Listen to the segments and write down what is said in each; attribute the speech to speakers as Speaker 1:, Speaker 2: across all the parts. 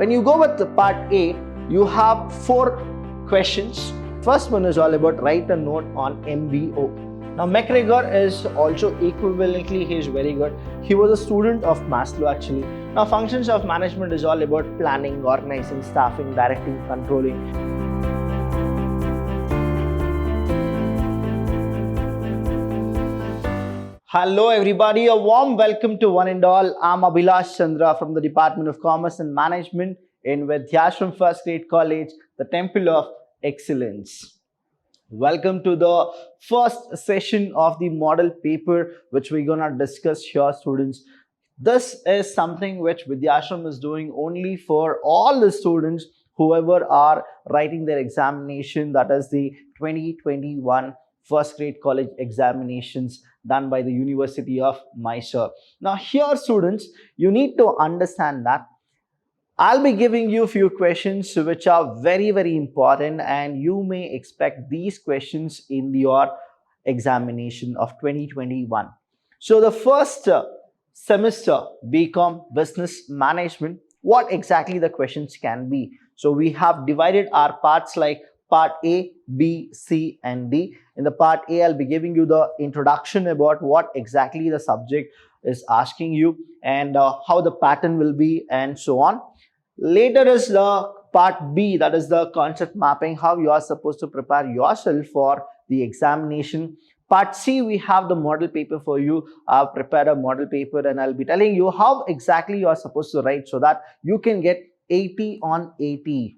Speaker 1: When you go with the part A, you have 4 questions. First one is all about write a note on MBO. Now McGregor is also equivalently, he is very good. He was a student of Maslow actually. Now functions of management is all about planning, organizing, staffing, directing, controlling. Hello everybody, a warm welcome to one and all. I'm Abhilash Chandra from the Department of Commerce and Management in Vidyashram First Grade College, the Temple of Excellence. Welcome to the first session of the model paper which we're gonna discuss here, students. This is something which Vidyashram is doing only for all the students whoever are writing their examination, that is the 2021 first grade college examinations done by the University of Mysore. Now here students, you need to understand that I'll be giving you a few questions which are very important, and you may expect these questions in your examination of 2021. So the first semester BCom Business Management, what exactly the questions can be. So we have divided our parts like part A, B, C and D. In the part A, I'll be giving you the introduction about what exactly the subject is asking you and how the pattern will be and so on. Later is the part B, that is the concept mapping, how you are supposed to prepare yourself for the examination. Part C, we have the model paper for you. I've prepared a model paper and I'll be telling you how exactly you are supposed to write so that you can get 80 on 80.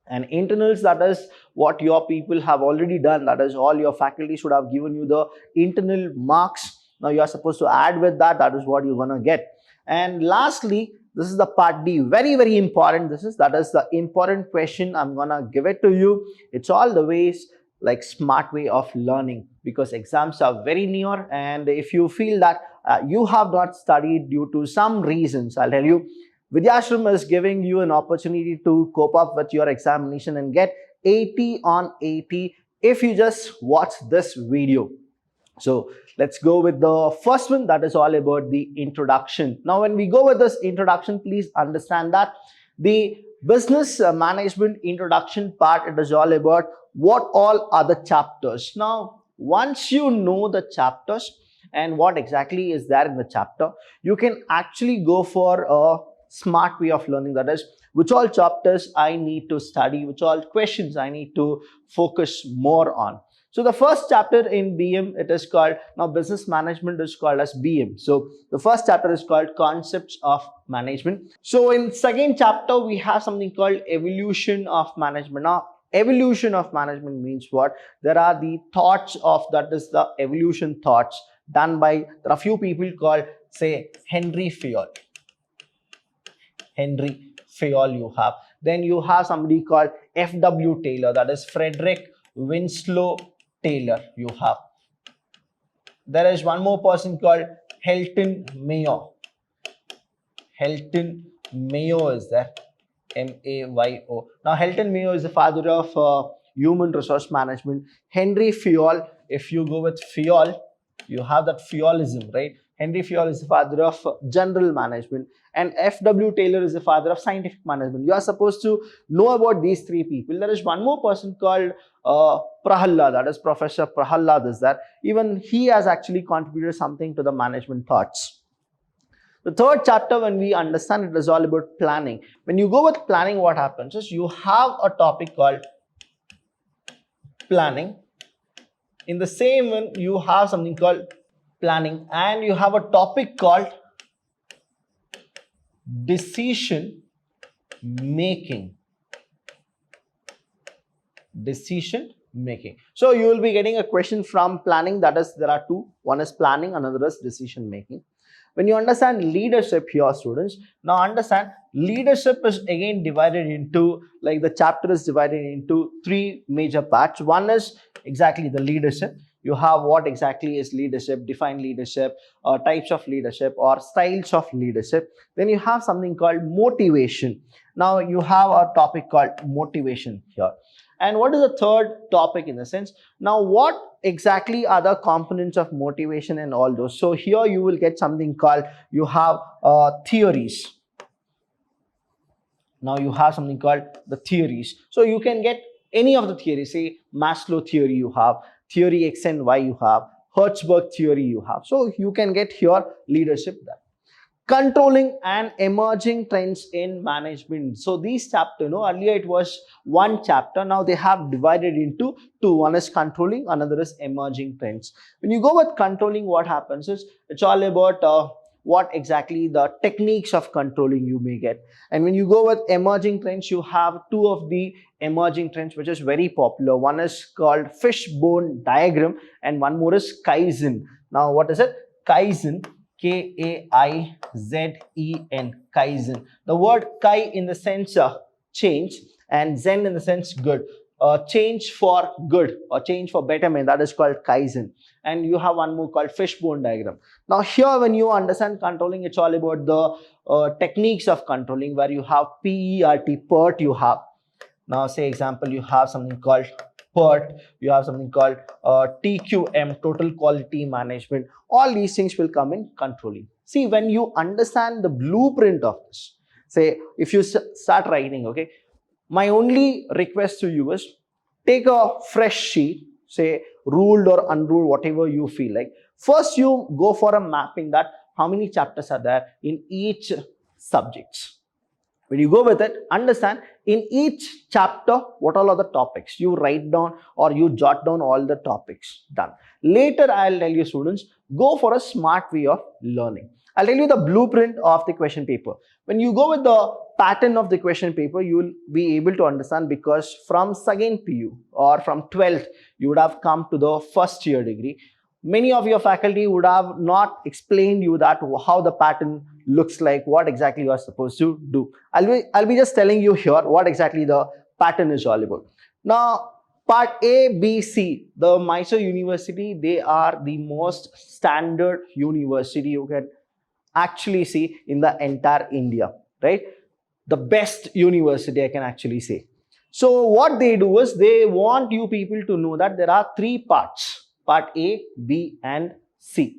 Speaker 1: And internals, that is what your people have already done, that is all your faculty should have given you the internal marks. Now you are supposed to add with that, that is what you're gonna get. And lastly, this is the part D, very important. That is the important question. I'm gonna give it to you. It's all the ways like smart way of learning, because exams are very near, and if you feel that you have not studied due to some reasons, I'll tell you, Vidyashram is giving you an opportunity to cope up with your examination and get 80 on 80 if you just watch this video. So let's go with the first one, that is all about the introduction. Now when we go with this introduction, please understand that the business management introduction part, it is all about what all are the chapters. Now once you know the chapters and what exactly is there in the chapter, you can actually go for a smart way of learning, that is which all chapters I need to study, which all questions I need to focus more on. So the first chapter in BM, it is called, now business management is called as BM. So the first chapter is called concepts of management. So in second chapter, we have something called evolution of management. Now evolution of management means what? There are the thoughts of, that is the evolution thoughts done by, there are few people called, say, Henry Fayol. Henry Fayol you have. Then you have somebody called F.W. Taylor, that is Frederick Winslow Taylor you have. There is one more person called Helton Mayo. Helton Mayo is there. M-A-Y-O. Now Helton Mayo is the father of human resource management. Henry Fayol, if you go with Fayol, you have that Fayolism, right? Henry Fayol is the father of general management, and F.W. Taylor is the father of scientific management. You are supposed to know about these three people. There is one more person called Prahalad, that is Professor Prahalad is that. Even he has actually contributed something to the management thoughts. The third chapter, when we understand, it is all about planning. When you go with planning, what happens is you have a topic called planning. In the same one, you have something called planning, and you have a topic called decision making. Decision making. So you will be getting a question from planning, that is there are two. One is planning, another is decision making. When you understand leadership here, students, now understand leadership is again divided into, like the chapter is divided into three major parts. One is exactly the leadership. You have what exactly is leadership, define leadership, types of leadership or styles of leadership. Then you have something called motivation. Now you have a topic called motivation here. And what is the third topic in the sense? Now what exactly are the components of motivation and all those? So here you will get something called, you have theories. Now you have something called the theories. So you can get any of the theories, say Maslow theory you have, theory X and Y you have, Hertzberg theory you have. So you can get your leadership there. Controlling and emerging trends in management. So these chapter, earlier it was one chapter. Now they have divided into two. One is controlling, another is emerging trends. When you go with controlling, what happens is it's all about what exactly the techniques of controlling you may get. And when you go with emerging trends, you have two of the emerging trends which is very popular. One is called fishbone diagram and one more is Kaizen. Now what is it? Kaizen, K-A-I-Z-E-N, Kaizen. The word Kai in the sense change and Zen in the sense good. Change for good or change for betterment, that is called Kaizen. And you have one more called fishbone diagram. Now here when you understand controlling, it's all about the techniques of controlling, where you have PERT you have. Now say example, you have something called PERT, you have something called TQM, total quality management. All these things will come in controlling. See, when you understand the blueprint of this, say if you start writing, okay, my only request to you is take a fresh sheet, say ruled or unruled, whatever you feel like. First you go for a mapping that how many chapters are there in each subject. When you go with it, understand in each chapter what all are the topics. You write down or you jot down all the topics. Done. Later I'll tell you students, go for a smart way of learning. I'll tell you the blueprint of the question paper. When you go with the pattern of the question paper, you will be able to understand, because from second PU or from 12th, you would have come to the first year degree. Many of your faculty would have not explained you that how the pattern looks like, what exactly you are supposed to do. I'll be just telling you here what exactly the pattern is all about. Now, part A, B, C, the Mysore University, they are the most standard university you can actually see in the entire India, right? The best university I can actually say. So what they do is they want you people to know that there are three parts. Part A, B and C.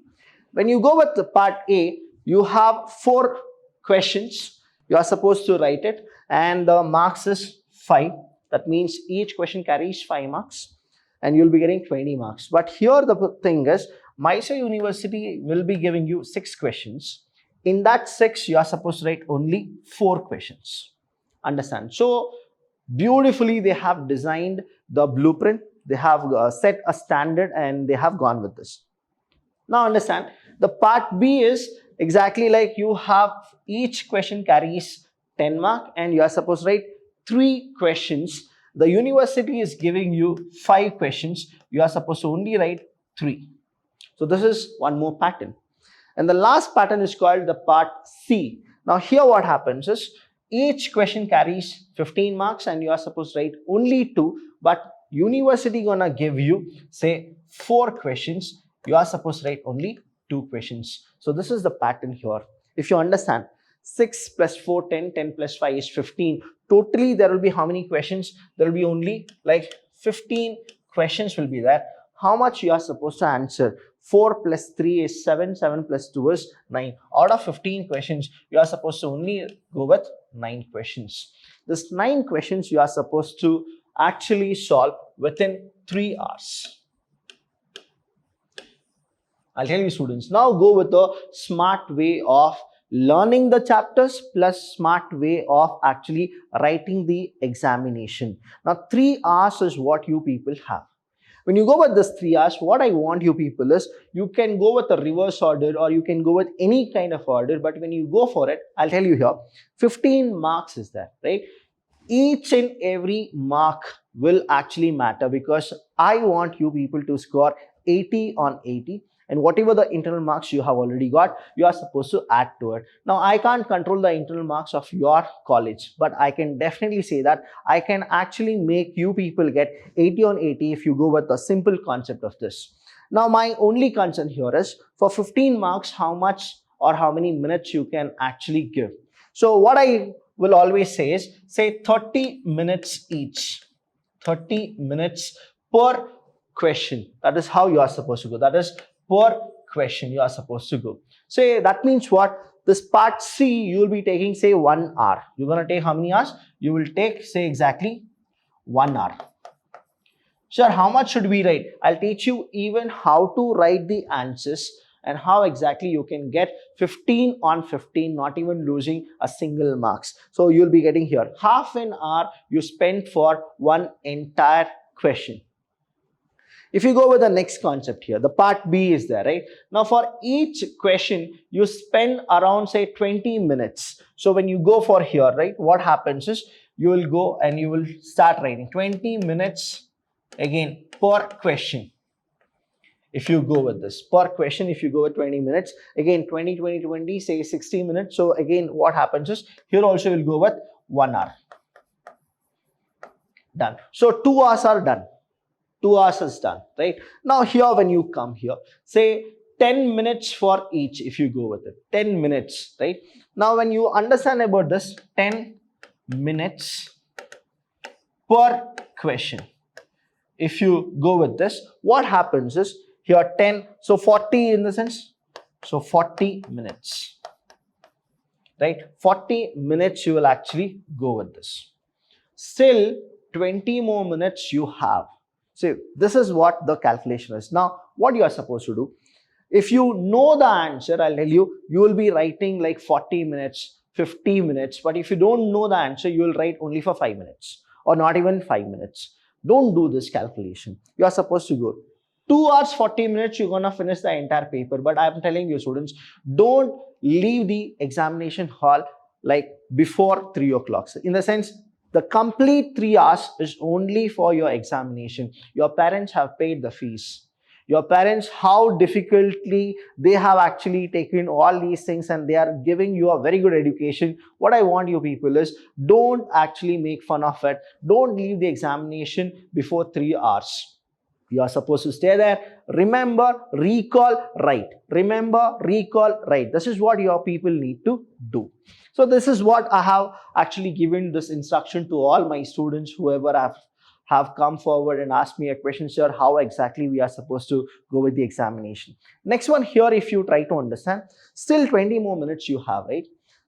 Speaker 1: When you go with the part A, you have 4 questions. You are supposed to write it and the marks is 5. That means each question carries 5 marks and you'll be getting 20 marks. But here the thing is, Mysore University will be giving you 6 questions. In that 6, you are supposed to write only 4 questions. Understand? So beautifully they have designed the blueprint. They have set a standard and they have gone with this. Now understand, the part B is exactly like you have each question carries 10 marks and you are supposed to write 3 questions. The university is giving you 5 questions. You are supposed to only write 3. So this is one more pattern. And the last pattern is called the part C. Now here what happens is each question carries 15 marks and you are supposed to write only 2, but university gonna give you say 4 questions. You are supposed to write only 2 questions. So this is the pattern here. If you understand, 6 plus 4, 10, 10 plus 5 is 15. Totally there will be how many questions? There will be only like 15 questions will be there. How much you are supposed to answer? 4 plus 3 is 7, 7 plus 2 is 9. Out of 15 questions, you are supposed to only go with 9 questions. This 9 questions you are supposed to actually solve within 3 hours. I'll tell you students, now go with a smart way of learning the chapters plus smart way of actually writing the examination. Now 3 hours is what you people have. When you go with this 3 hours, what I want you people is, you can go with a reverse order or you can go with any kind of order, but when you go for it, I'll tell you here, 15 marks is there, right? Each and every mark will actually matter, because I want you people to score 80 on 80. And whatever the internal marks you have already got, you are supposed to add to it. Now, I can't control the internal marks of your college, but I can definitely say that I can actually make you people get 80 on 80 if you go with the simple concept of this. Now, my only concern here is for 15 marks, how much or how many minutes you can actually give. So what I will always say is, say 30 minutes each. 30 minutes per question. That is how you are supposed to go. That is per question you are supposed to go. So that means what? this part C, you will be taking say 1 hour. You're going to take how many hours? You will take say exactly 1 hour. Sir, how much should we write? I'll teach you even how to write the answers and how exactly you can get 15 on 15, not even losing a single marks. So you'll be getting here half an hour you spend for one entire question. If you go with the next concept here, the part B is there, right? Now for each question, you spend around say 20 minutes. So when you go for here, right, what happens is you will go and you will start writing 20 minutes again per question. If you go with this per question, if you go with 20 minutes, again 20, 20, 20, say 60 minutes. So again, what happens is here also you'll go with 1 hour. Done. So 2 hours are done. 2 hours is done, right? Now here when you come here, say 10 minutes for each if you go with it. 10 minutes, right? Now when you understand about this, 10 minutes per question. If you go with this, what happens is here 10, so 40 in the sense, so 40 minutes, right? 40 minutes you will actually go with this. Still 20 more minutes you have. So this is what the calculation is. Now what you are supposed to do, if you know the answer, I'll tell you, you will be writing like 40 minutes, 50 minutes. But if you don't know the answer, you will write only for 5 minutes or not even 5 minutes. Don't do this calculation. You are supposed to go 2 hours, 40 minutes, you're going to finish the entire paper. But I'm telling you students, don't leave the examination hall like before 3 o'clock. In the sense, the complete 3 hours is only for your examination. Your parents have paid the fees. Your parents, how difficultly they have actually taken all these things and they are giving you a very good education. What I want you people is, don't actually make fun of it. Don't leave the examination before 3 hours. You are supposed to stay there. Remember, recall, write. Remember, recall, write. This is what your people need to do. So this is what I have actually given this instruction to all my students, whoever have come forward and asked me a question, sir, how exactly we are supposed to go with the examination. Next one here, if you try to understand, still 20 more minutes you have, right?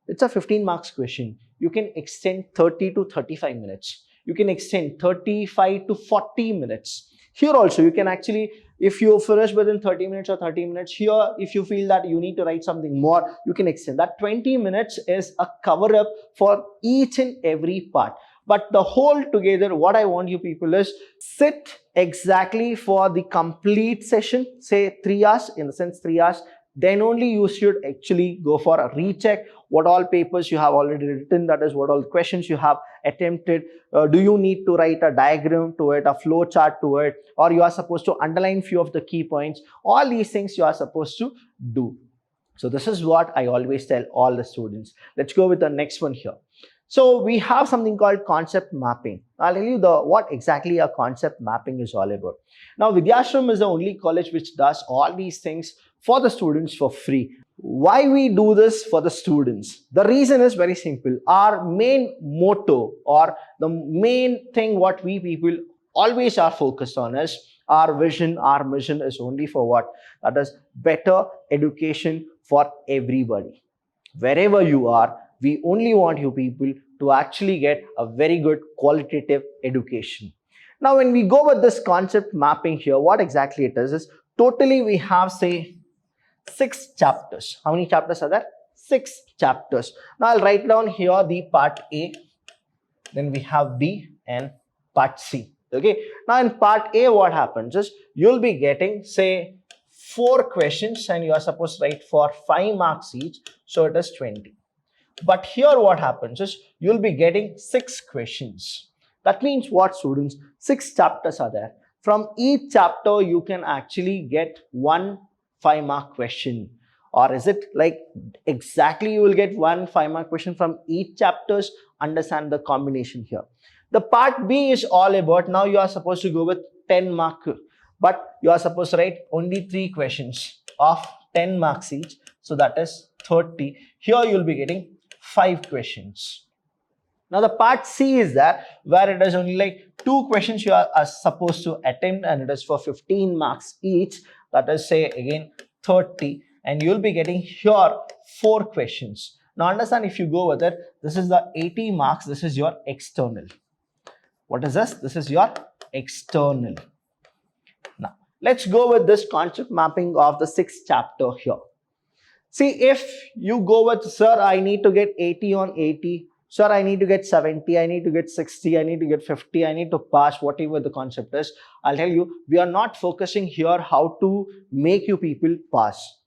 Speaker 1: It's a 15 marks question. You can extend 30 to 35 minutes. You can extend 35 to 40 minutes. Here also, you can actually, if you finish within 30 minutes or 30 minutes, here, if you feel that you need to write something more, you can extend. That 20 minutes is a cover up for each and every part. But the whole together, what I want you people is, sit exactly for the complete session, say 3 hours, in the sense 3 hours. Then only you should actually go for a recheck what all papers you have already written, that is what all questions you have attempted. Do you need to write a diagram to it, a flow chart to it, or you are supposed to underline few of the key points. All these things you are supposed to do. So this is what I always tell all the students. Let's go with the next one here. So we have something called concept mapping. I'll tell you what exactly a concept mapping is all about. Now Vidhyashram is the only college which does all these things for the students for free. Why we do this for the students? The reason is very simple. Our main motto, or the main thing what we people always are focused on, is our vision, our mission is only for what? That is better education for everybody. Wherever you are, we only want you people to actually get a very good qualitative education. Now, when we go with this concept mapping here, what exactly it is totally we have, say, 6 chapters. How many chapters are there? 6 chapters. Now, I'll write down here the part A, then we have B and part C. Okay. Now, in part A, what happens is you'll be getting, say, 4 questions and you are supposed to write for 5 marks each. So, it is 20. But here what happens is you'll be getting 6 questions. That means what, students? 6 chapters are there. From each chapter, you can actually get 1 5-mark question. Or is it like exactly you will get 1 5-mark question from each chapters? Understand the combination here. The part B is all about, now you are supposed to go with 10 mark, but you are supposed to write only 3 questions of 10 marks each. So that is 30. Here you will be getting 5 questions. Now the part C is that where it is only like 2 questions you are supposed to attempt and it is for 15 marks each. That is, say, again 30. and you'll be getting here 4 questions. Now understand, if you go with it, this is the 80 marks, this is your external. What is this? This is your external. Now let's go with this concept mapping of the 6th chapter here. See, if you go with, sir, I need to get 80 on 80, sir, I need to get 70, I need to get 60, I need to get 50, I need to pass, whatever the concept is, I'll tell you, we are not focusing here how to make you people pass.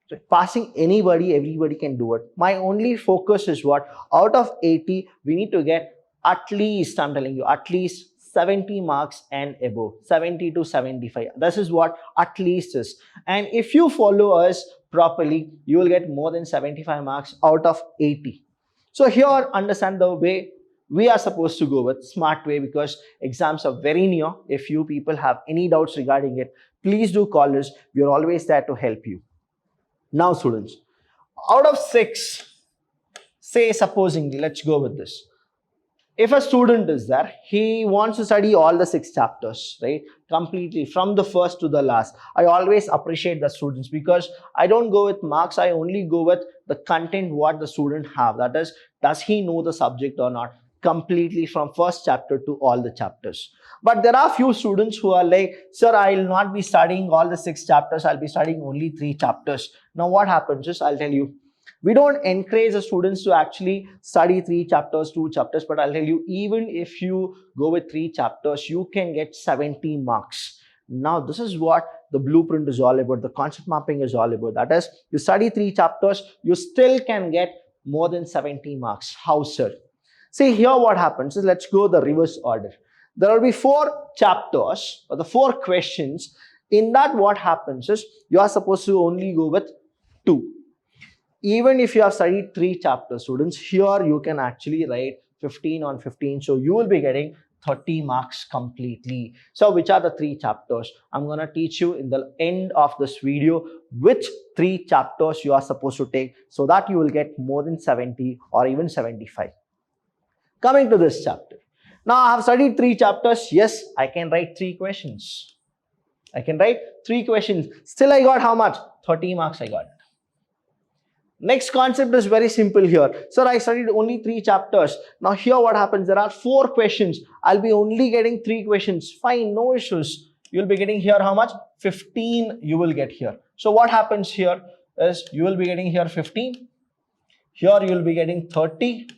Speaker 1: So passing anybody, everybody can do it. My only focus is what? Out of 80, we need to get at least, I'm telling you, at least 70 marks and above, 70 to 75. This is what at least is. And if you follow us properly, you will get more than 75 marks out of 80. So here, understand the way we are supposed to go with smart way, because exams are very near. If you people have any doubts regarding it, please do call us. We are always there to help you. Now students, out of 6, say supposingly, let's go with this. If a student is there, he wants to study all the 6 chapters, right? Completely from the first to the last. I always appreciate the students, because I don't go with marks. I only go with the content what the student have. That is, does he know the subject or not? Completely from first chapter to all the chapters. But there are few students who are like, sir, I will not be studying all the 6 chapters. I'll be studying only 3 chapters. Now what happens is, I'll tell you, we don't encourage the students to actually study 3 chapters, 2 chapters, but I'll tell you, even if you go with 3 chapters, you can get 70 marks. Now, this is what the blueprint is all about. The concept mapping is all about. That is, you study 3 chapters, you still can get more than 70 marks. How, sir? See, here what happens is, let's go the reverse order. There will be 4 chapters or the 4 questions. In that, what happens is, you are supposed to only go with 2. Even if you have studied 3 chapters, students, here you can actually write 15 on 15. So you will be getting 30 marks completely. So which are the 3 chapters? I'm going to teach you in the end of this video which 3 chapters you are supposed to take, so that you will get more than 70 or even 75. Coming to this chapter. Now I have studied 3 chapters. Yes, I can write 3 questions. I can write 3 questions. Still I got how much? 30 marks I got. Next concept is very simple here. Sir, I studied only 3 chapters. Now here what happens? There are 4 questions. I'll be only getting 3 questions. Fine, no issues. You'll be getting here how much? 15 you will get here. So what happens here is, you will be getting here 15. Here you will be getting 30.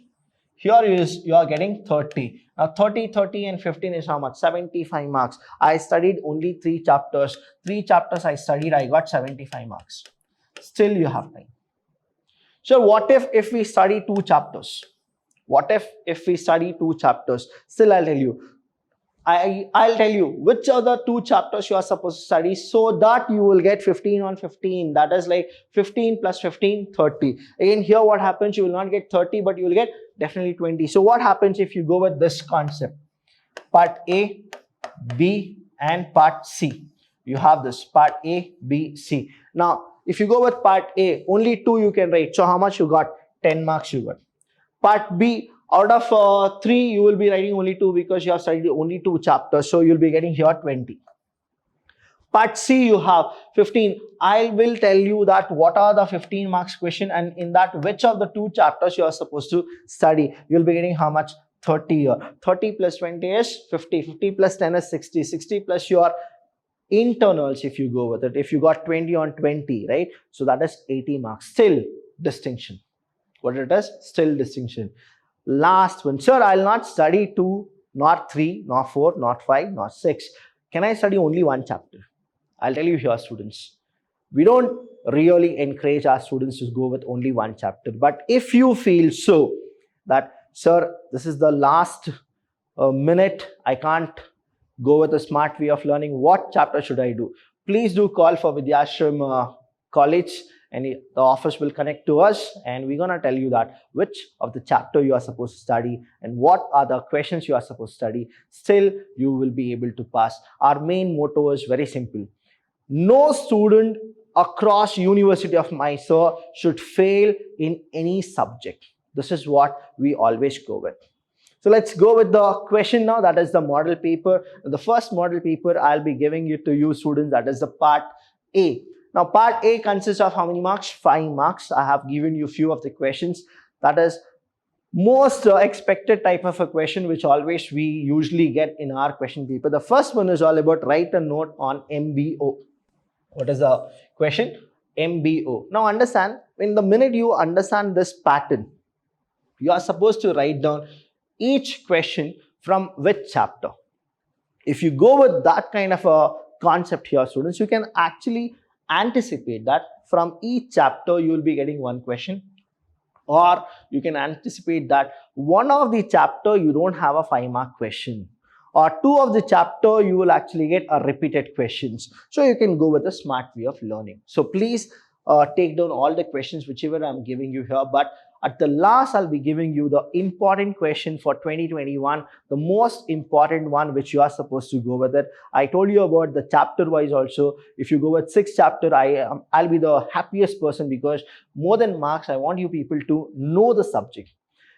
Speaker 1: Here you are getting 30. Now 30, 30 and 15 is how much? 75 marks. I studied only 3 chapters. 3 chapters I studied, I got 75 marks. Still you have time. So what if we study 2 chapters? What if we study 2 chapters? Still I'll tell you. I'll tell you which are the 2 chapters you are supposed to study, so that you will get 15 on 15. That is like 15 plus 15, 30. Again, here what happens? You will not get 30, but you will get definitely 20. So what happens if you go with this concept? Part A, B and part C. You have this part A, B, C. Now, if you go with part A, only 2 you can write. So how much you got? 10 marks you got. Part B, out of 3, you will be writing only 2, because you have studied only 2 chapters. So you'll be getting here 20. Part C, you have 15. I will tell you that what are the 15 marks question, and in that which of the 2 chapters you are supposed to study. You'll be getting how much? 30 here. 30 plus 20 is 50. 50 plus 10 is 60. 60 plus your internals, if you go with it, if you got 20 on 20, right? So that is 80 marks. Still distinction. What it is? Still distinction. Last one. Sir, I'll not study 2, not 3, not 4, not 5, not 6. Can I study only 1 chapter? I'll tell you here, students. We don't really encourage our students to go with only 1 chapter. But if you feel so that, sir, this is the last minute, I can't go with a smart way of learning, what chapter should I do? Please do call for Vidyashram College, and the office will connect to us, and we're going to tell you that which of the chapter you are supposed to study and what are the questions you are supposed to study. Still, you will be able to pass. Our main motto is very simple. No student across University of Mysore should fail in any subject. This is what we always go with. So let's go with the question now. That is the model paper. The first model paper I'll be giving it to you students. That is the part A. Now, part A consists of how many marks? 5 marks. I have given you few of the questions. That is most expected type of a question which always we usually get in our question paper. The first one is all about write a note on MBO. What is the question? MBO. Now understand, in the minute you understand this pattern, you are supposed to write down each question from which chapter. If you go with that kind of a concept here, students, you can actually anticipate that from each chapter you will be getting one question, or you can anticipate that one of the chapter you don't have a 5-mark question, or two of the chapter you will actually get a repeated questions. So you can go with a smart way of learning. So please take down all the questions whichever I'm giving you here, but at the last I'll be giving you the important question for 2021, the most important one which you are supposed to go with it. I told you about the chapter wise also. If you go with 6 chapter, I'll be the happiest person, because more than marks I want you people to know the subject.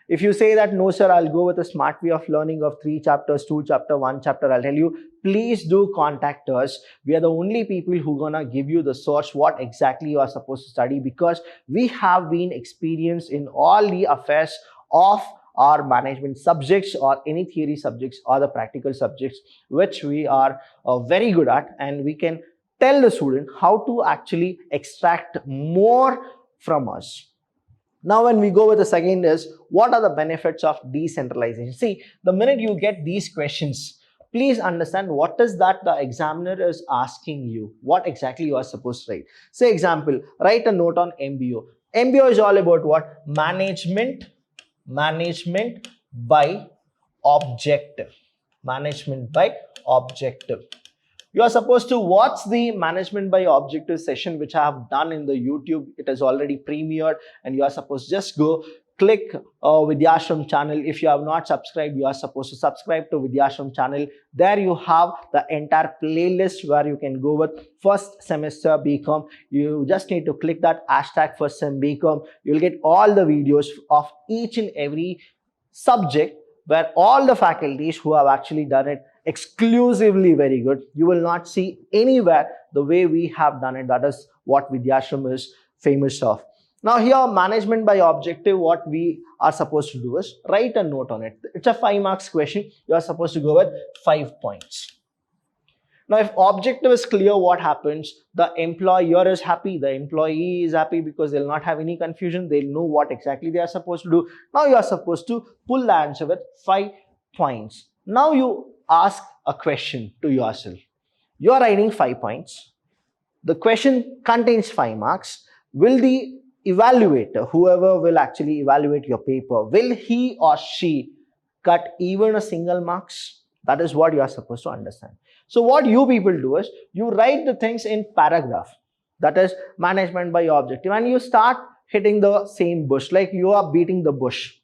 Speaker 1: If you say that no sir, I'll go with a smart way of learning of 3 chapters, 2 chapter, 1 chapter, I'll tell you, please do contact us. We are the only people who gonna give you the source what exactly you are supposed to study, because we have been experienced in all the affairs of our management subjects or any theory subjects or the practical subjects which we are very good at, and we can tell the student how to actually extract more from us. Now, when we go with the second is, what are the benefits of decentralization? See, the minute you get these questions, please understand what is that the examiner is asking you, what exactly you are supposed to write. Say example, write a note on MBO. MBO is all about what? Management by objective. Management by objective. You are supposed to watch the management by objective session which I have done in the YouTube. It is already premiered, and you are supposed to just go click Vidyashram channel. If you have not subscribed, you are supposed to subscribe to Vidyashram channel. There you have the entire playlist where you can go with first semester BCom. You just need to click that hashtag first sem BCom. You'll get all the videos of each and every subject where all the faculties who have actually done it exclusively very good. You will not see anywhere the way we have done it. That is what Vidyashram is famous of. Now here, management by objective, what we are supposed to do is write a note on it. It's a 5 marks question. You are supposed to go with 5 points. Now, if objective is clear, what happens? The employer is happy, the employee is happy, because they'll not have any confusion. They'll know what exactly they are supposed to do. Now you are supposed to pull the answer with 5 points. Now you ask a question to yourself. You are writing 5 points. The question contains 5 marks. Will the evaluator, whoever will actually evaluate your paper, will he or she cut even a single marks? That is what you are supposed to understand. So what you people do is, you write the things in paragraph. That is management by objective, and you start hitting the same bush, like you are beating the bush.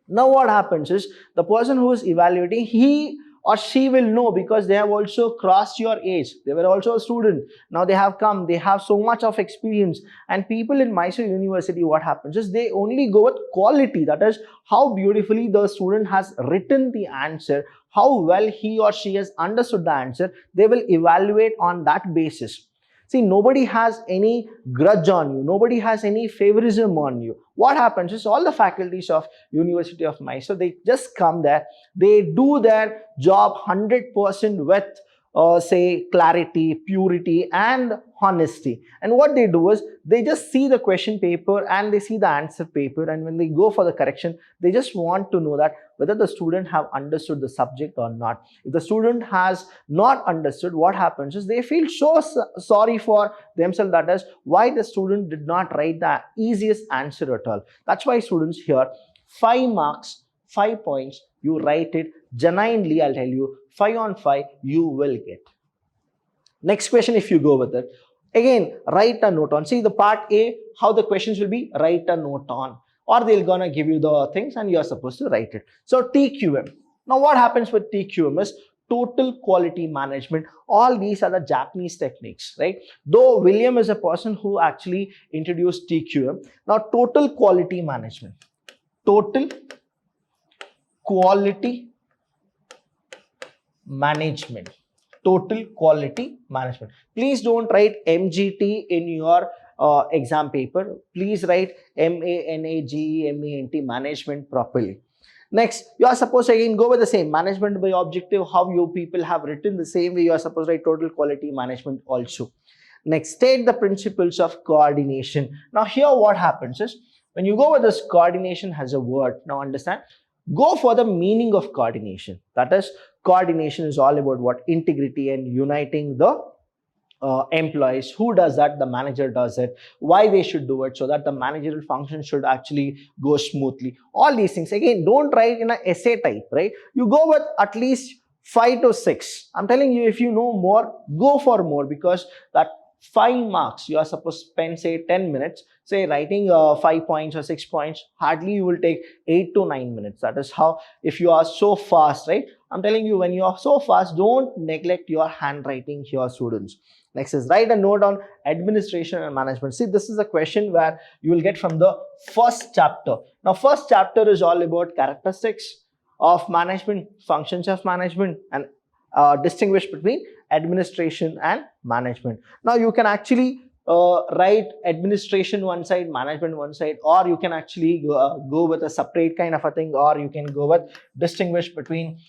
Speaker 1: Now what happens is, the person who is evaluating, he or she will know, because they have also crossed your age. They were also a student. Now they have come, they have so much of experience. And people in Mysore University, what happens is, they only go with quality. That is how beautifully the student has written the answer, how well he or she has understood the answer. They will evaluate on that basis. See, nobody has any grudge on you. Nobody has any favorism on you. What happens is, all the faculties of University of Mysore, they just come there. They do their job 100% with say clarity, purity and honesty. And what they do is, they just see the question paper and they see the answer paper, and when they go for the correction, they just want to know that whether the student have understood the subject or not. If the student has not understood, what happens is, they feel so sorry for themselves, that is why the student did not write the easiest answer at all. That's why students here, 5 marks, 5 points, you write it genuinely. I'll tell you, 5 on 5 you will get. Next question, if you go with it, again, write a note on. See the part A, how the questions will be, write a note on, or they're gonna give you the things and you're supposed to write it. So TQM. Now what happens with TQM is total quality management. All these are the Japanese techniques, right? Though William is a person who actually introduced TQM. Now total quality management. Total quality management. total quality management. Please don't write MGT in your exam paper. Please write MANAGEMENT, management, properly. Next, you are supposed to again go with the same management by objective. How you people have written the same way, you are supposed to write total quality management also. Next, state the principles of coordination. Now here what happens is, when you go with this coordination as a word, now understand, go for the meaning of coordination. That is, coordination is all about what? Integrity and uniting the employees. Who does that? The manager does it. Why they should do it? So that the managerial function should actually go smoothly. All these things, again, don't write in an essay type, right? You go with at least 5 to 6. I'm telling you, if you know more, go for more, because that 5 marks you are supposed to spend, say 10 minutes, say writing 5 points or 6 points, hardly you will take 8 to 9 minutes. That is how, if you are so fast, right? I'm telling you, when you are so fast, don't neglect your handwriting here, students. Next is write a note on administration and management. See, this is a question where you will get from the first chapter. Now, first chapter is all about characteristics of management, functions of management, and distinguish between administration and management. Now, you can actually write administration one side, management one side, or you can actually go with a separate kind of a thing, or you can go with distinguish between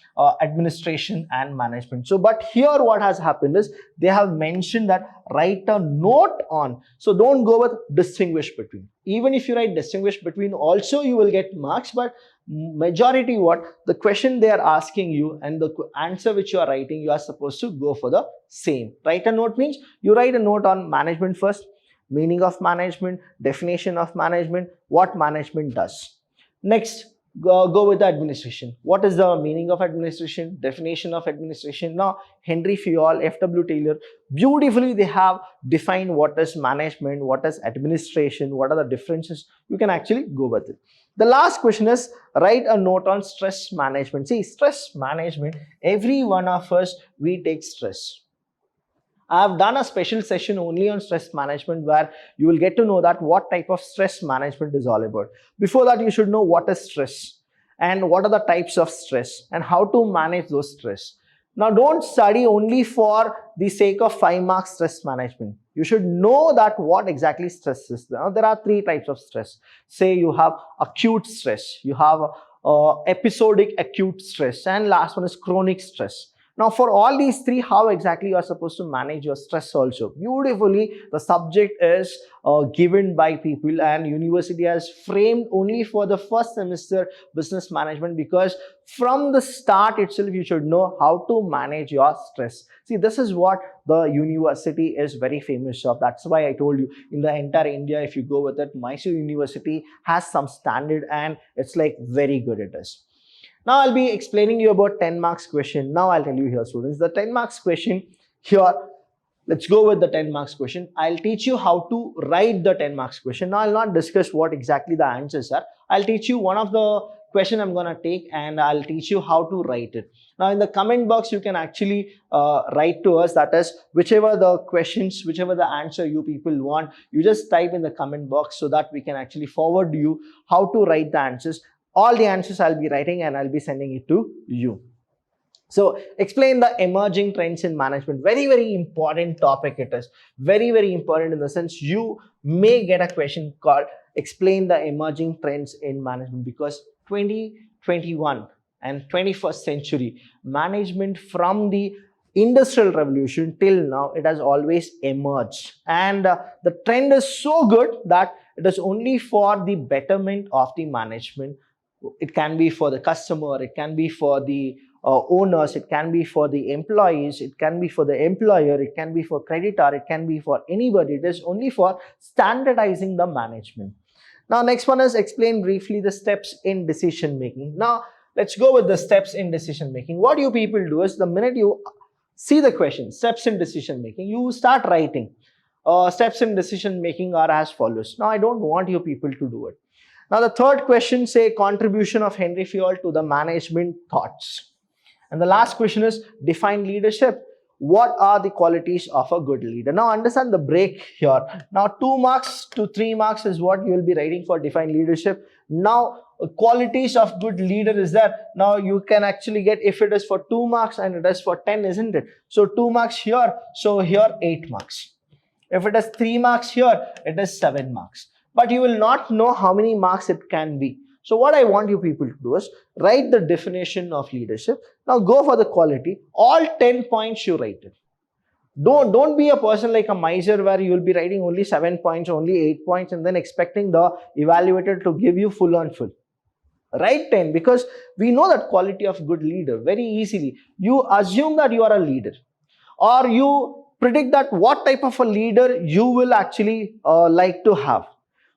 Speaker 1: administration and management. So, but here what has happened is they have mentioned that write a note on. So, don't go with distinguish between. Even if you write distinguish between also, you will get marks, but majority what the question they are asking you and the answer which you are writing, you are supposed to go for the same. Write a note means you write a note on management first, meaning of management, definition of management, what management does. Next, go with the administration. What is the meaning of administration, definition of administration? Now, Henry Fayol, F.W. Taylor, beautifully they have defined what is management, what is administration, what are the differences. You can actually go with it. The last question is write a note on stress management. See, stress management, every one of us, we take stress. I have done a special session only on stress management where you will get to know that what type of stress management is all about. Before that, you should know what is stress and what are the types of stress and how to manage those stress. Now, don't study only for the sake of 5 marks stress management. You should know that what exactly stress is. Now, there are 3 types of stress. Say you have acute stress, you have episodic acute stress, and last one is chronic stress. Now, for all these 3, how exactly you are supposed to manage your stress also? Beautifully, the subject is given by people, and university has framed only for the first semester business management, because from the start itself, you should know how to manage your stress. See, this is what the university is very famous of. That's why I told you, in the entire India, if you go with it, Mysore University has some standard and it's like very good it is. Now, I'll be explaining you about 10 marks question. Now, I'll tell you here, students, the 10 marks question here. Let's go with the 10 marks question. I'll teach you how to write the 10 marks question. Now, I'll not discuss what exactly the answers are. I'll teach you one of the question I'm going to take, and I'll teach you how to write it. Now, in the comment box, you can actually write to us. That is, whichever the questions, whichever the answer you people want, you just type in the comment box so that we can actually forward you how to write the answers. All the answers I'll be writing and I'll be sending it to you. So, explain the emerging trends in management. Very, very important topic it is. Very, very important in the sense you may get a question called explain the emerging trends in management, because 2021 and 21st century management from the industrial revolution till now, it has always emerged, and the trend is so good that it is only for the betterment of the management. It can be for the customer, it can be for the owners, it can be for the employees, it can be for the employer, it can be for creditor, it can be for anybody. It is only for standardizing the management. Now, next one is explain briefly the steps in decision making. Now, let's go with the steps in decision making. What you people do is, the minute you see the question, steps in decision making, you start writing. Steps in decision making are as follows. Now, I don't want you people to do it. Now, the third question, say contribution of Henry Fayol to the management thoughts. And the last question is define leadership. What are the qualities of a good leader? Now, understand the break here. Now, 2 marks to 3 marks is what you will be writing for define leadership. Now, qualities of good leader is there. Now you can actually get, if it is for 2 marks and it is for 10, isn't it? So 2 marks here, so here 8 marks. If it is 3 marks here, it is 7 marks. But you will not know how many marks it can be. So what I want you people to do is write the definition of leadership. Now go for the quality. All 10 points you write it. Don't be a person like a miser where you will be writing only 7 points, only 8 points, and then expecting the evaluator to give you full on full. Write 10, because we know that quality of good leader very easily. You assume that you are a leader, or you predict that what type of a leader you will actually like to have.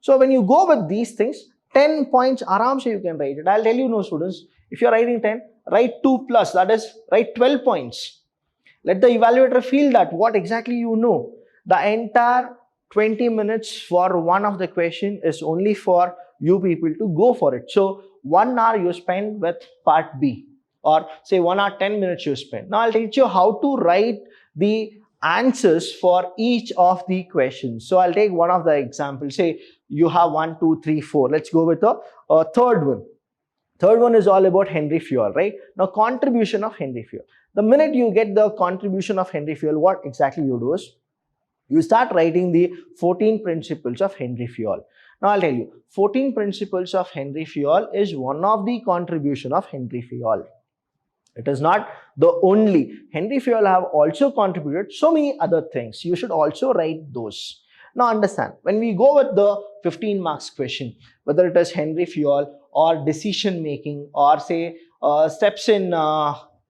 Speaker 1: So when you go with these things, 10 points aram se you can write it. I'll tell you, no students, if you're writing 10, write 2 plus, that is write 12 points. Let the evaluator feel that what exactly you know. The entire 20 minutes for one of the question is only for you people to go for it. So 1 hour you spend with part B, or say 1 hour 10 minutes you spend. Now I'll teach you how to write the answers for each of the questions. So I'll take one of the examples. Say you have 1, 2, 3, 4. Let's go with the third one. Third one is all about Henry Fayol, right? Now, contribution of Henry Fayol. The minute you get the contribution of Henry Fayol, what exactly you do is, you start writing the 14 principles of Henry Fayol. Now, I'll tell you, 14 principles of Henry Fayol is one of the contribution of Henry Fayol. It is not the only. Henry Fayol have also contributed so many other things. You should also write those. Now understand, when we go with the 15 marks question, whether it is Henry Fayol or decision making, or say steps in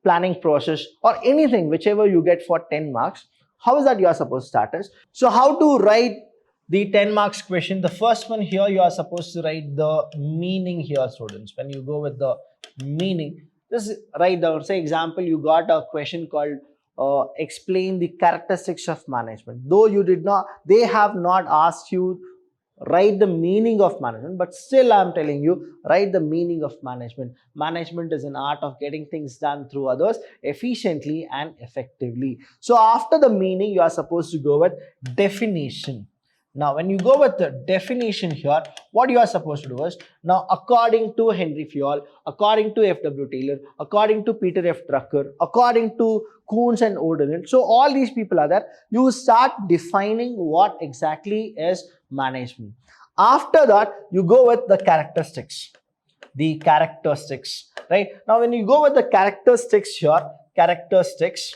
Speaker 1: planning process, or anything, whichever you get for 10 marks, how is that you are supposed to start as? So how to write the 10 marks question? The first one here, you are supposed to write the meaning here, students. When you go with the meaning, just write down, say example, you got a question called explain the characteristics of management. Though you did not, they have not asked you write the meaning of management, but still I'm telling you, write the meaning of management. Management is an art of getting things done through others efficiently and effectively. So after the meaning, you are supposed to go with definition. Now, when you go with the definition here, what you are supposed to do is, now according to Henry Fayol, according to F.W. Taylor, according to Peter F. Drucker, according to Kuhns and O'Donnell, so all these people are there, you start defining what exactly is management. After that, you go with the characteristics. The characteristics, right? Now, when you go with the characteristics here, characteristics,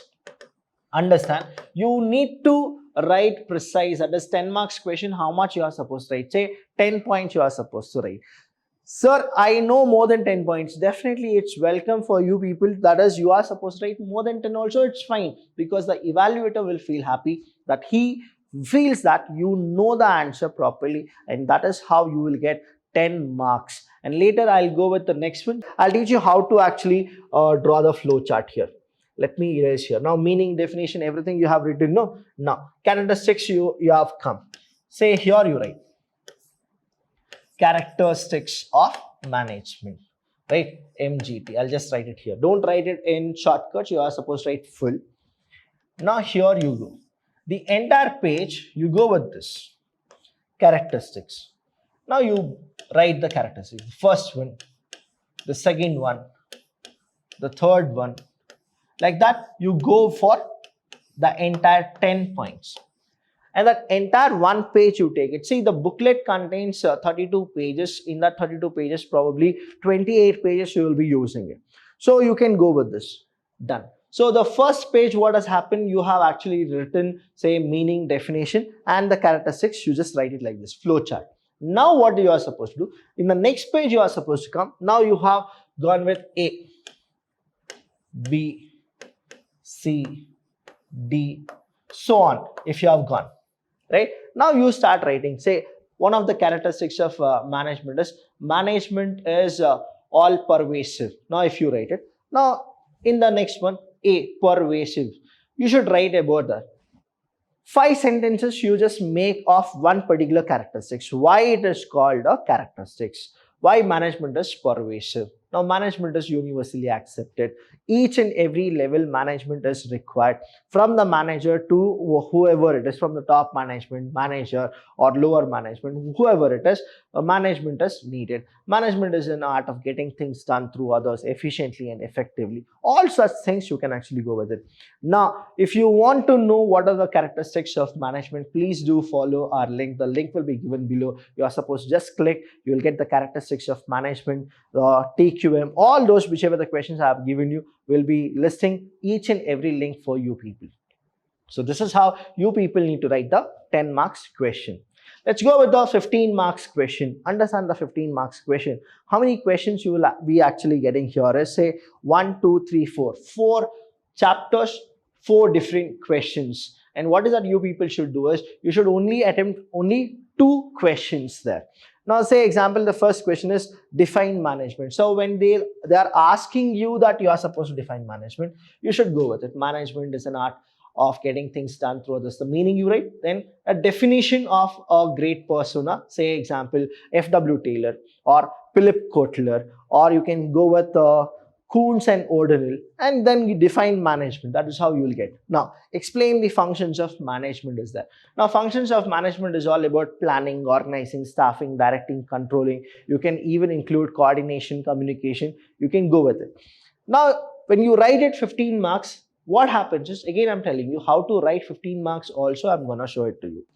Speaker 1: understand, you need to write precise. That is 10 marks question, how much you are supposed to write. Say 10 points you are supposed to write. Sir, I know more than 10 points. Definitely, it's welcome for you people. That is, you are supposed to write more than 10 also. It's fine, because the evaluator will feel happy that he feels that you know the answer properly, and that is how you will get 10 marks. And later, I'll go with the next one. I'll teach you how to actually draw the flow chart here. Let me erase here. Now, meaning, definition, everything you have written. No. Now, characteristics you have come. Say here you write characteristics of management, right? MGT. I'll just write it here. Don't write it in shortcuts. You are supposed to write full. Now, here you go. The entire page, you go with this. Characteristics. Now, you write the characteristics. The first one, the second one, the third one. Like that, you go for the entire 10 points. And that entire one page you take it. See, the booklet contains 32 pages. In that 32 pages, probably 28 pages you will be using it. So you can go with this. Done. So the first page, what has happened, you have actually written, say, meaning, definition, and the characteristics. You just write it like this, flow chart. Now what you are supposed to do? In the next page, you are supposed to come. Now you have gone with A, B, C, D, so on, if you have gone, right? Now you start writing, say, one of the characteristics of management is all pervasive. Now, if you write it, now in the next one, A, pervasive, you should write about that. 5 sentences you just make of one particular characteristics. Why it is called a characteristics? Why management is pervasive? Now, management is universally accepted. Each and every level management is required, from the manager to whoever it is, from the top management, manager or lower management, whoever it is, management is needed. Management is an art of getting things done through others efficiently and effectively. All such things you can actually go with it. Now, if you want to know what are the characteristics of management, please do follow our link. The link will be given below. You are supposed to just click. You will get the characteristics of management, TQM, all those, whichever the questions I have given you, will be listing each and every link for you people. So this is how you people need to write the 10 marks question. Let's go with the 15 marks question. Understand the 15 marks question. How many questions you will be actually getting here? Let's say 1, 2, 3, 4. 4 chapters, 4 different questions. And what is that you people should do is, you should only attempt only 2 questions there. Now say example, the first question is define management. So when they are asking you that you are supposed to define management, you should go with it. Management is an art of getting things done through others. The meaning you write, then a definition of a great persona, say example F.W. Taylor or Philip Kotler, or you can go with Kuhns and O'Donnell, and then you define management. That is how you will get. Now explain the functions of management is there. Now functions of management is all about planning, organizing, staffing, directing, controlling. You can even include coordination, communication. You can go with it. Now when you write it 15 marks, what happens is, again I'm telling you how to write 15 marks also. I'm gonna show it to you.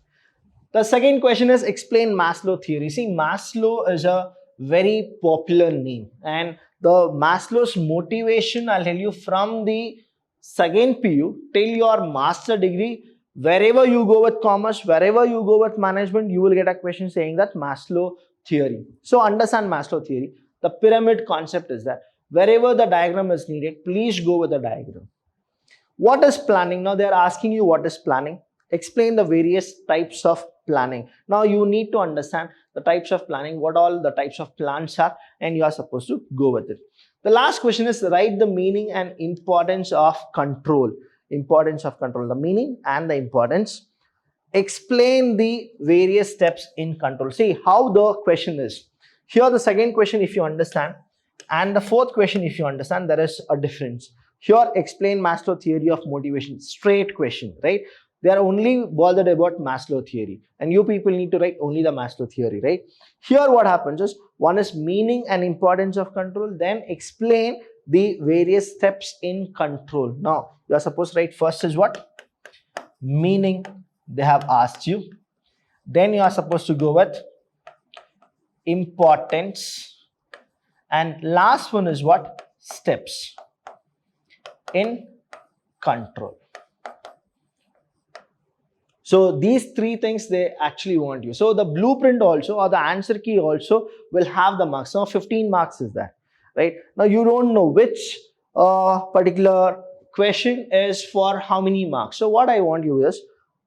Speaker 1: The second question is explain Maslow theory. See, Maslow is a very popular name, and the Maslow's motivation, I'll tell you, from the second PU till your master degree, wherever you go with commerce, wherever you go with management, you will get a question saying that Maslow theory. So understand Maslow theory. The pyramid concept is that wherever the diagram is needed, please go with the diagram. What is planning? Now they are asking you what is planning. Explain the various types of planning. Now you need to understand the types of planning, what all the types of plans are, and you are supposed to go with it. The last question is write the meaning and importance of control. Importance of control, the meaning and the importance. Explain the various steps in control. See how the question is. Here the second question, if you understand, and the fourth question, if you understand, there is a difference. Here explain Maslow theory of motivation, straight question, right? They are only bothered about Maslow theory, and you people need to write only the Maslow theory, right? Here what happens is, one is meaning and importance of control, then explain the various steps in control. Now you are supposed to write first is what? Meaning, they have asked you. Then you are supposed to go with importance, and last one is what? Steps in control. So these 3 things they actually want you. So the blueprint also, or the answer key also, will have the marks. Now 15 marks is that, right? Now you don't know which particular question is for how many marks. So what I want you is,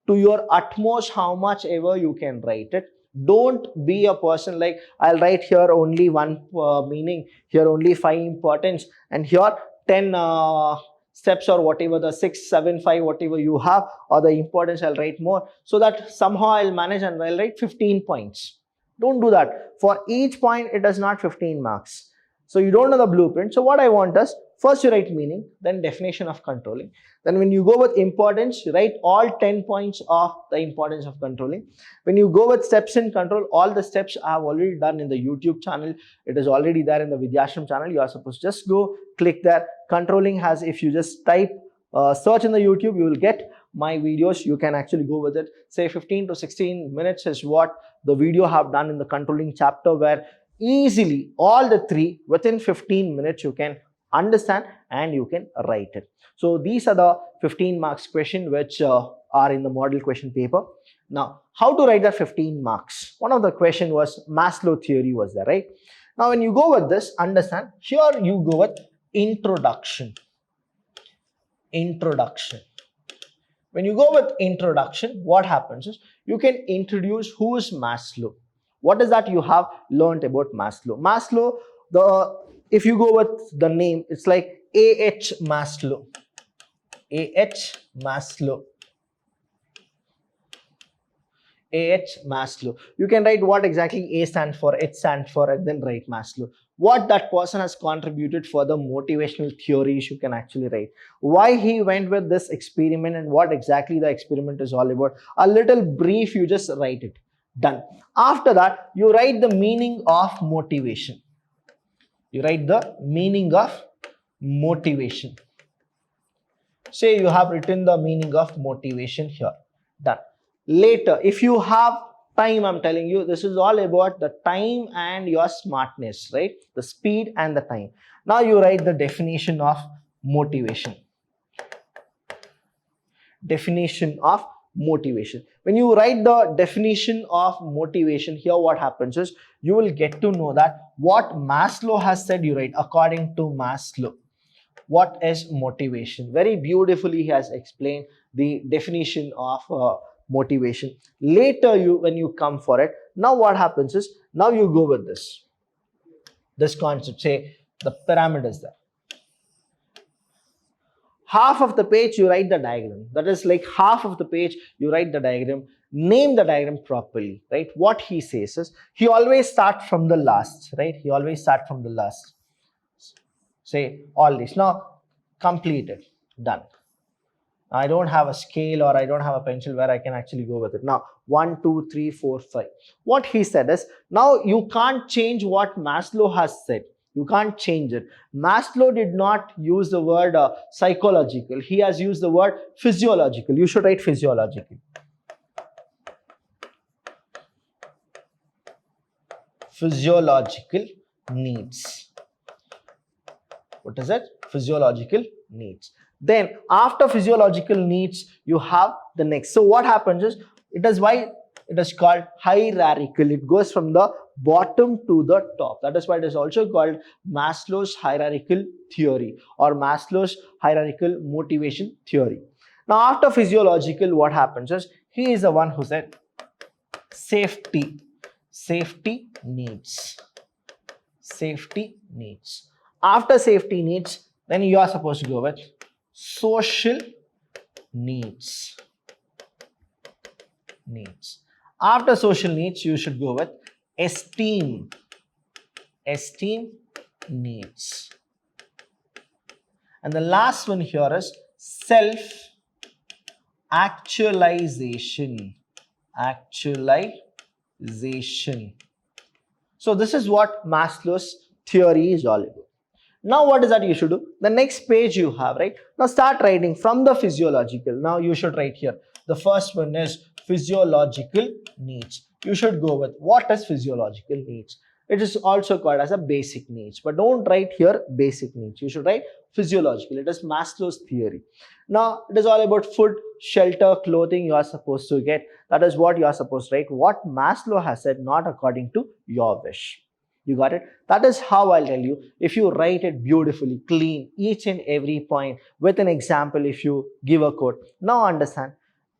Speaker 1: to your utmost, how much ever you can write it. Don't be a person like, I'll write here only 1 meaning, here only 5 importance, and here 10 steps, or whatever the 6, 7, 5, whatever you have, or the importance I'll write more, so that somehow I'll manage and I'll write 15 points. Don't do that. For each point it is not 15 marks. So you don't know the blueprint. So what I want is, first you write meaning, then definition of controlling. Then when you go with importance, you write all 10 points of the importance of controlling. When you go with steps in control, all the steps I have already done in the YouTube channel. It is already there in the Vidyashram channel. You are supposed to just go click there. Controlling has, if you just type search in the YouTube, you will get my videos. You can actually go with it. Say 15 to 16 minutes is what the video have done in the controlling chapter, where easily all the 3 within 15 minutes you can understand and you can write it. So these are the 15 marks question which are in the model question paper. Now how to write that 15 marks? One of the question was Maslow theory was there, right? Now when you go with this, understand, here you go with introduction. Introduction. When you go with introduction, what happens is, you can introduce who is Maslow. What is that you have learned about Maslow? Maslow, if you go with the name, it's like A.H. Maslow. A.H. Maslow. A.H. Maslow. You can write what exactly A stands for, H stands for, and then write Maslow. What that person has contributed for the motivational theories, you can actually write. Why he went with this experiment and what exactly the experiment is all about. A little brief, you just write it. Done. After that, you write the meaning of motivation. You write the meaning of motivation. Say you have written the meaning of motivation here. Done. Later, if you have time, I'm telling you, this is all about the time and your smartness, right? The speed and the time. Now you write the definition of motivation. Definition of motivation. When you write the definition of motivation here, what happens is you will get to know that what Maslow has said. You write according to Maslow. What is motivation? Very beautifully he has explained the definition of motivation. Later, when you come for it, now what happens is now you go with this concept. Say the pyramid is there. Half of the page you write the diagram. That is like half of the page you write the diagram. Name the diagram properly, right? What he says is he always start from the last, right? He always start from the last. Say all this. Now complete it. Done. I don't have a scale or I don't have a pencil where I can actually go with it. Now 1, 2, 3, 4, 5. What he said is now you can't change what Maslow has said. You can't change it. Maslow did not use the word psychological. He has used the word physiological. You should write physiological. Physiological needs. What is it? Physiological needs. Then after physiological needs, you have the next. So what happens is, it is why it is called hierarchical. It goes from the bottom to the top. That is why it is also called Maslow's hierarchical theory or Maslow's hierarchical motivation theory. Now after physiological, what happens is he is the one who said safety needs. Safety needs. After safety needs, then you are supposed to go with social needs. After social needs, you should go with esteem needs. And the last one here is self actualization. So this is what Maslow's theory is all about. Now what is that you should do? The next page you have, right? Now start writing from the physiological. Now you should write here. The first one is physiological needs. You should go with what is physiological needs. It is also called as a basic needs, but don't write here basic needs. You should write physiological. It is Maslow's theory. Now it is all about food, shelter, clothing you are supposed to get. That is what you are supposed to write. What Maslow has said, not according to your wish. You got it? That is how I'll tell you. If you write it beautifully, clean, each and every point with an example, if you give a quote. Now understand,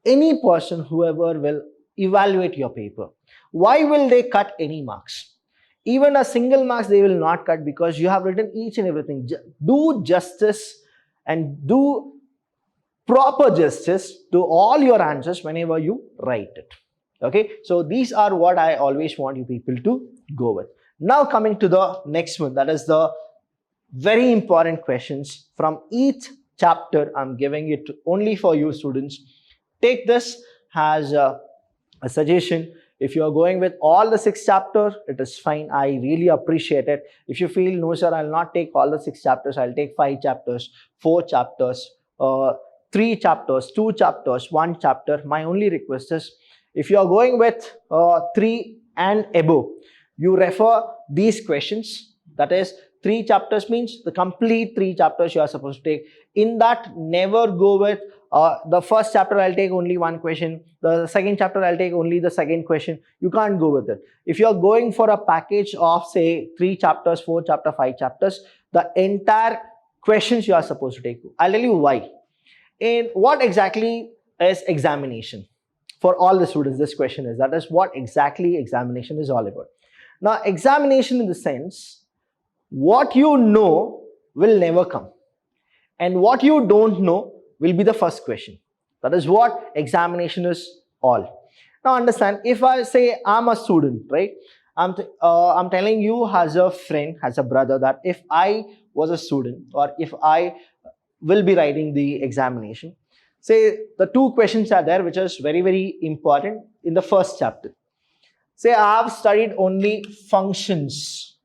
Speaker 1: any person, whoever will evaluate your paper, why will they cut any marks? Even a single marks they will not cut, because you have written each and everything. Do justice and do proper justice to all your answers whenever you write it. Okay, so these are what I always want you people to go with. Now coming to the next one, that is the very important questions from each chapter. I'm giving it only for you students. Take this as a suggestion. If you are going with all the 6 chapters, it is fine. I really appreciate it. If you feel, no sir, I'll not take all the 6 chapters, I'll take 5 chapters, 4 chapters, 3 chapters, 2 chapters, 1 chapter. My only request is, if you are going with 3 and above, you refer these questions. That is 3 chapters means the complete 3 chapters you are supposed to take. In that, never go with the first chapter I'll take only 1 question, the second chapter I'll take only the second question. You can't go with it. If you are going for a package of say 3 chapters, 4 chapters, 5 chapters, the entire questions you are supposed to take. I'll tell you why. And what exactly is examination? For all the students, this question is, that is what exactly examination is all about. Now, examination in the sense, what you know will never come, and what you don't know will be the first question. That is what examination is all. Now, understand, if I say I'm a student, right? I'm telling you as a friend, as a brother, that if I was a student or if I will be writing the examination, say the 2 questions are there which is very, very important in the first chapter. Say I have studied only functions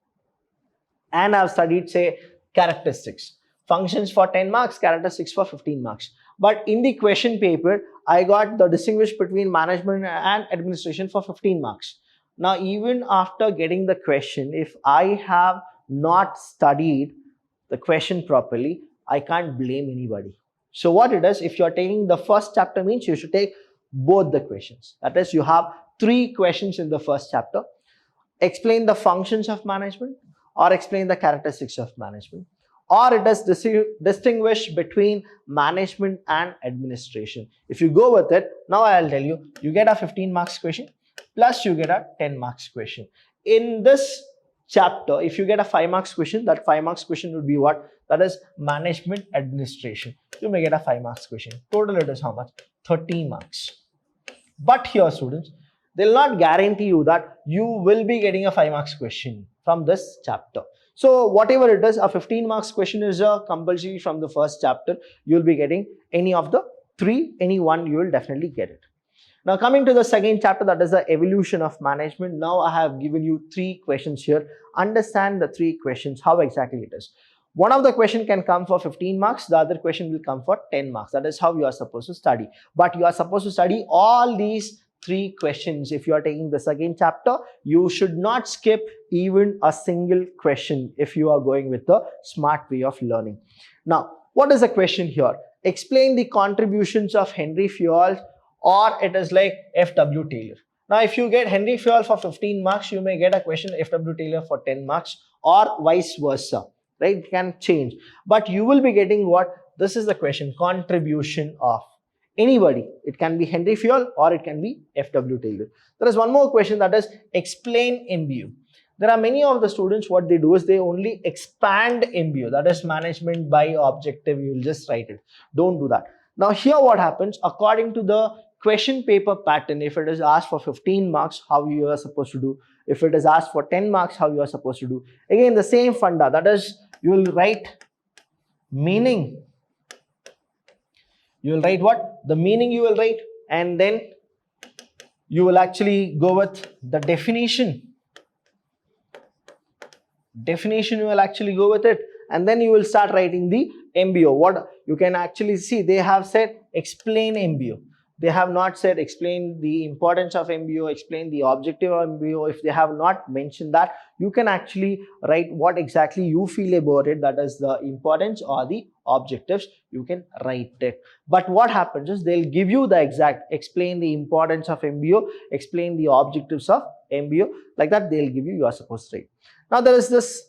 Speaker 1: and I've studied, say, characteristics. Functions for 10 marks, characteristics for 15 marks. But in the question paper, I got the distinguish between management and administration for 15 marks. Now, even after getting the question, if I have not studied the question properly, I can't blame anybody. So what it is, if you're taking the first chapter, means you should take both the questions. That is, you have 3 questions in the first chapter. Explain the functions of management, or explain the characteristics of management, or it is distinguish between management and administration. If you go with it, now I'll tell you, you get a 15 marks question plus you get a 10 marks question. In this chapter, if you get a 5 marks question, that 5 marks question would be what? That is management administration. You may get a 5 marks question. Total it is how much? 30 marks. But here, students, they'll not guarantee you that you will be getting a 5 marks question from this chapter. So whatever it is, a 15 marks question is a compulsory from the first chapter. You'll be getting any of the 3, any one you will definitely get it. Now coming to the second chapter, that is the evolution of management. Now I have given you 3 questions here. Understand the 3 questions, how exactly it is. One of the question can come for 15 marks, the other question will come for 10 marks. That is how you are supposed to study. But you are supposed to study all these 3 questions. If you are taking the second chapter, you should not skip even a single question if you are going with the smart way of learning. Now, what is the question here? Explain the contributions of Henry Fayol, or it is like F.W. Taylor. Now, if you get Henry Fayol for 15 marks, you may get a question F.W. Taylor for 10 marks, or vice versa, right? It can change. But you will be getting what? This is the question, contribution of anybody. It can be Henry Fayol or it can be F.W. Taylor. There is one more question, that is explain MBO. There are many of the students, what they do is they only expand MBO, that is management by objective. You will just write it. Don't do that. Now here what happens, according to the question paper pattern, if it is asked for 15 marks, how you are supposed to do. If it is asked for 10 marks, how you are supposed to do. Again, the same funda, that is you will write meaning. You will write what? The meaning you will write, and then you will actually go with the definition. Definition, you will actually go with it, and then you will start writing the MBO. What you can actually see, they have said explain MBO. They have not said explain the importance of MBO, explain the objective of MBO. If they have not mentioned that, you can actually write what exactly you feel about it, that is the importance or the objectives, you can write it. But what happens is they'll give you the exact, explain the importance of MBO, explain the objectives of MBO, like that they'll give you, you are supposed to write. Now there is this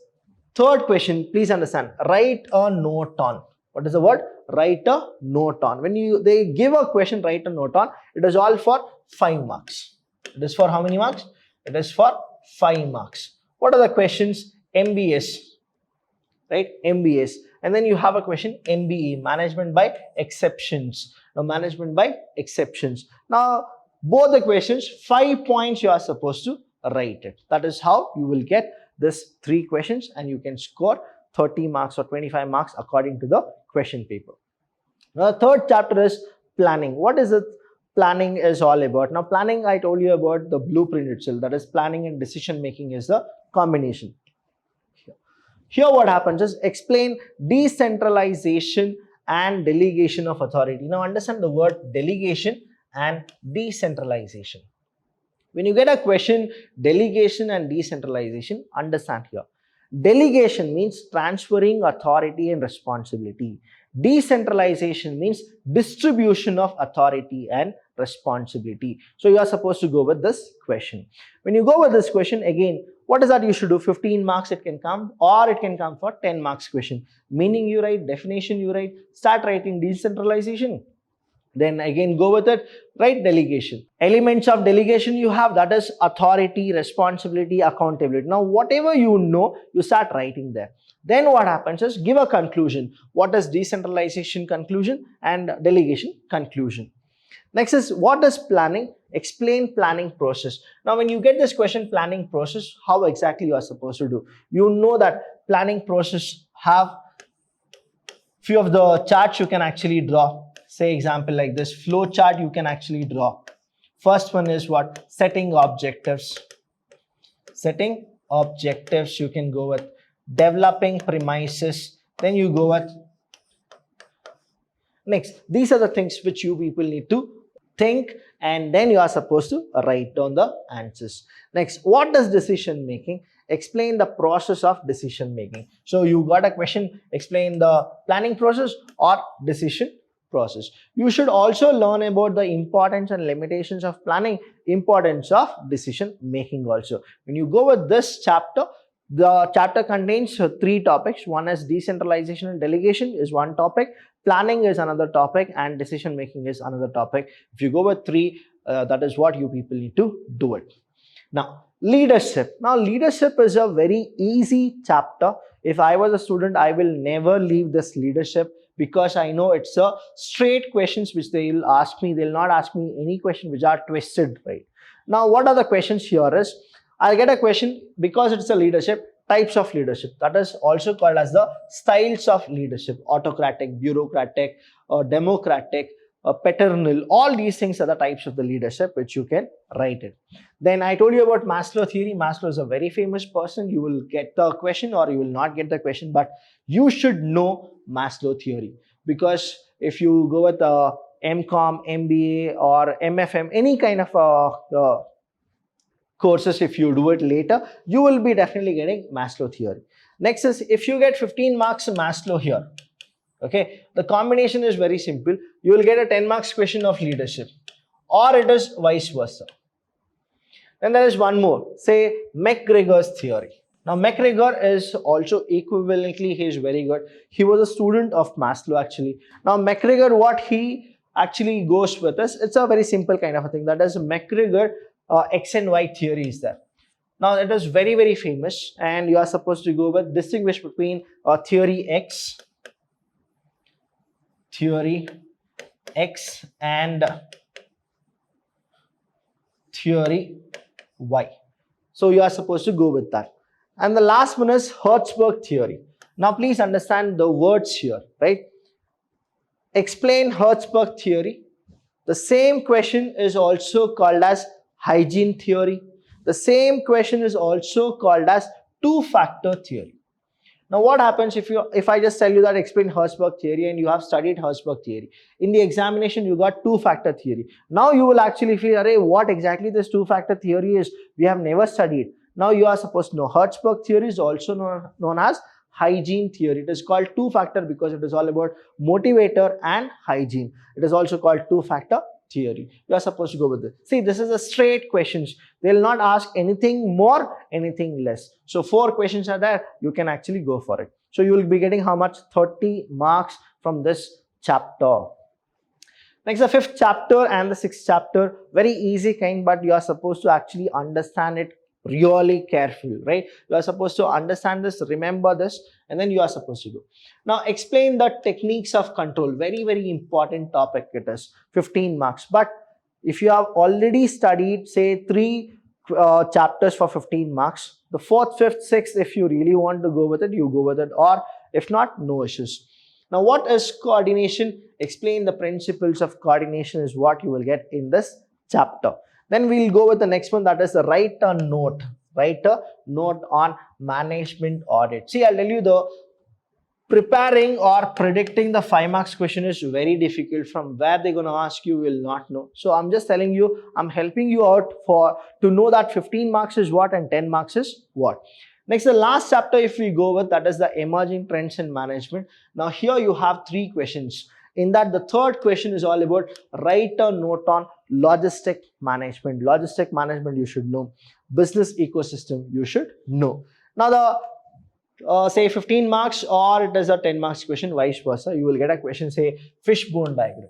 Speaker 1: third question, please understand, write a note on. What is the word? Write a note on. When they give a question, write a note on, it is all for 5 marks. It is for how many marks? It is for 5 marks. What are the questions? MBS, right? MBS. And then you have a question MBE, management by exceptions. Now management by exceptions. Now both the questions, 5 points you are supposed to write it. That is how you will get this 3 questions, and you can score 30 marks or 25 marks according to the question paper. Now the third chapter is planning. What is it? Planning is all about. Now planning, I told you about the blueprint itself, that is planning and decision making is the combination. Here what happens is explain decentralization and delegation of authority. Now understand the word delegation and decentralization. When you get a question, delegation and decentralization, understand here. Delegation means transferring authority and responsibility. Decentralization means distribution of authority and responsibility. So you are supposed to go with this question. When you go with this question, again, what is that you should do? 15 marks it can come, or it can come for 10 marks question. Meaning you write, definition you write, start writing decentralization. Then again go with it, write delegation. Elements of delegation you have, that is authority, responsibility, accountability. Now whatever you know, you start writing there. Then what happens is give a conclusion. What is decentralization conclusion and delegation conclusion? Next is what is planning? Explain planning process. Now when you get this question, planning process, how exactly you are supposed to do? You know that planning process have few of the charts you can actually draw. Say example like this flow chart you can actually draw. First one is what? Setting objectives. setting objectives, you can go with developing premises, then you go with next. These are the things which you people need to think, and then you are supposed to write down the answers. Next, what does decision making? Explain the process of decision making. So you got a question, explain the planning process or decision process. You should also learn about the importance and limitations of planning, importance of decision making also. When you go with this chapter, the chapter contains three topics. One is decentralization and delegation is one topic, planning is another topic, and decision making is another topic. If you go with three, that is what you people need to do it. Now, leadership. Now, leadership is a very easy chapter. If I was a student, I will never leave this leadership, because I know it's a straight questions which they will ask me. They will not ask me any question which are twisted, right? Now, what are the questions here is, I'll get a question because it's a leadership, types of leadership. That is also called as the styles of leadership, autocratic, bureaucratic, democratic, paternal. All these things are the types of the leadership which you can write it. Then I told you about Maslow theory. Maslow is a very famous person. You will get the question or you will not get the question, but you should know Maslow theory, because if you go with MCOM, MBA or MFM, any kind of courses, if you do it later, you will be definitely getting Maslow theory. Next is, if you get 15 marks Maslow here, okay, the combination is very simple. You will get a 10 marks question of leadership, or it is vice versa. Then there is one more, say McGregor's theory. Now McGregor is also equivalently, he is very good. He was a student of Maslow actually. Now McGregor, what he actually goes with is, it's a very simple kind of a thing. That is McGregor X and Y theory is there. Now it is very, very famous, and you are supposed to go with distinguish between theory X and theory Y. So you are supposed to go with that. And the last one is Herzberg theory. Now please understand the words here, right? Explain Herzberg theory. The same question is also called as hygiene theory. The same question is also called as two-factor theory. Now what happens if I just tell you that explain Herzberg theory and you have studied Herzberg theory. In the examination you got two-factor theory. Now you will actually feel, array, what exactly this two-factor theory is? We have never studied. Now you are supposed to know Herzberg theory is also known as hygiene theory. It is called two-factor because it is all about motivator and hygiene. It is also called two-factor theory. You are supposed to go with it. See, this is a straight questions. They will not ask anything more, anything less. So 4 questions are there. You can actually go for it. So you will be getting how much? 30 marks from this chapter. Next, the 5th chapter and the 6th chapter. Very easy kind, but you are supposed to actually understand it really carefully, right? You are supposed to understand this, remember this, and then you are supposed to go. Now explain the techniques of control. Very, very important topic it is. 15 marks. But if you have already studied, say 3 chapters for 15 marks, the 4th, 5th, 6th, if you really want to go with it, you go with it, or if not, no issues. Now what is coordination? Explain the principles of coordination is what you will get in this chapter. Then we'll go with the next one, that is the write a note. Write a note on management audit. See, I'll tell you, the preparing or predicting the 5 marks question is very difficult. From where they're going to ask you will not know. So I'm just telling you, I'm helping you out to know that 15 marks is what and 10 marks is what. Next, the last chapter if we go with, that is the emerging trends in management. Now here you have 3 questions. In that, the 3rd question is all about write a note on logistic management. Logistic management you should know. Business ecosystem you should know. Now the say 15 marks or it is a 10 marks question, vice versa. You will get a question, say fishbone diagram.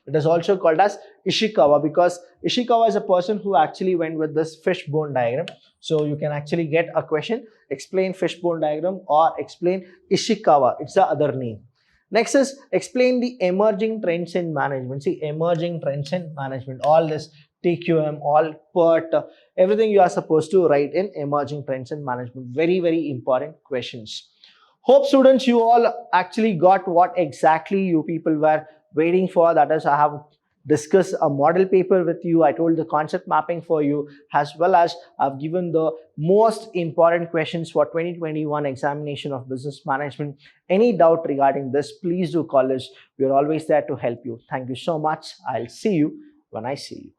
Speaker 1: It is also called as Ishikawa because Ishikawa is a person who actually went with this fishbone diagram. So you can actually get a question, explain fishbone diagram or explain Ishikawa. It's the other name. Next is explain the emerging trends in management. See, emerging trends in management, all this TQM, all PERT, everything you are supposed to write in emerging trends in management. Very, very important questions. Hope students, you all actually got what exactly you people were waiting for. That is, I have discuss a model paper with you. I told the concept mapping for you, as well as I've given the most important questions for 2021 examination of business management. Any doubt regarding this, please do call us. We're always there to help you. Thank you so much. I'll see you when I see you.